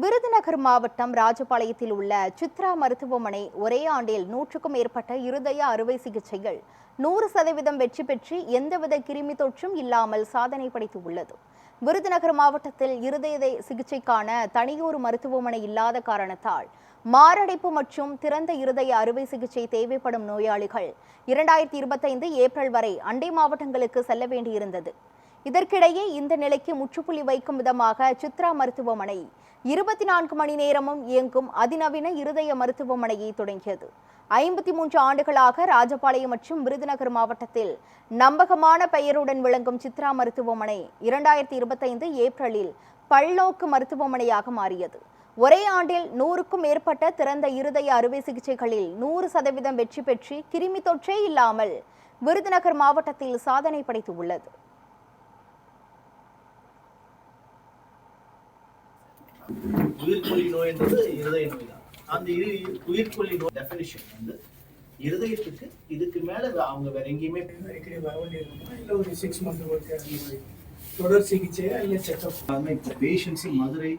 விருதுநகர் மாவட்டம் ராஜபாளையத்தில் உள்ள சித்ரா மருத்துவமனை ஒரே ஆண்டில் 100க்கும் மேற்பட்ட இருதய அறுவை சிகிச்சைகள் 100% வெற்றி பெற்று எந்தவித கிருமி தொற்றும் இல்லாமல் சாதனை படைத்துள்ளது. விருதுநகர் மாவட்டத்தில் இருதய சிகிச்சைக்கான தனியொரு மருத்துவமனை இல்லாத காரணத்தால் மாரடைப்பு மற்றும் திறந்த இருதய அறுவை சிகிச்சை தேவைப்படும் நோயாளிகள் 2025 ஏப்ரல் வரை அண்டை மாவட்டங்களுக்கு செல்ல வேண்டியிருந்தது. இதற்கிடையே இந்த நிலைக்கு முற்றுப்புள்ளி வைக்கும் விதமாக சித்ரா மருத்துவமனை 24 மணி நேரமும் இயங்கும் அதிநவீன இருதய மருத்துவமனையை தொடங்கியது. 53 ஆண்டுகளாக ராஜபாளையம் மற்றும் விருதுநகர் மாவட்டத்தில் நம்பகமான பெயருடன் விளங்கும் சித்ரா மருத்துவமனை 2025 ஏப்ரலில் பல்நோக்கு மருத்துவமனையாக மாறியது. ஒரே ஆண்டில் 100க்கும் மேற்பட்ட திறந்த இருதய அறுவை சிகிச்சைகளில் 100% வெற்றி பெற்று கிருமி தொற்றே இல்லாமல் விருதுநகர் மாவட்டத்தில் சாதனை படைத்துள்ளது. உயிர்கொல்லி நோய் என்றது இருதய நோய் தான். அந்த உயிர்கொல்லி நோய் டெஃபினிஷன் வந்து இருதயத்துக்கு இதுக்கு மேல அவங்க வேற எங்கேயுமே இல்ல ஒரு 6 மந்த் தொடர் சிகிச்சையா இல்ல செக்அப் இப்போ பேஷண்ட்ஸ் மதுரை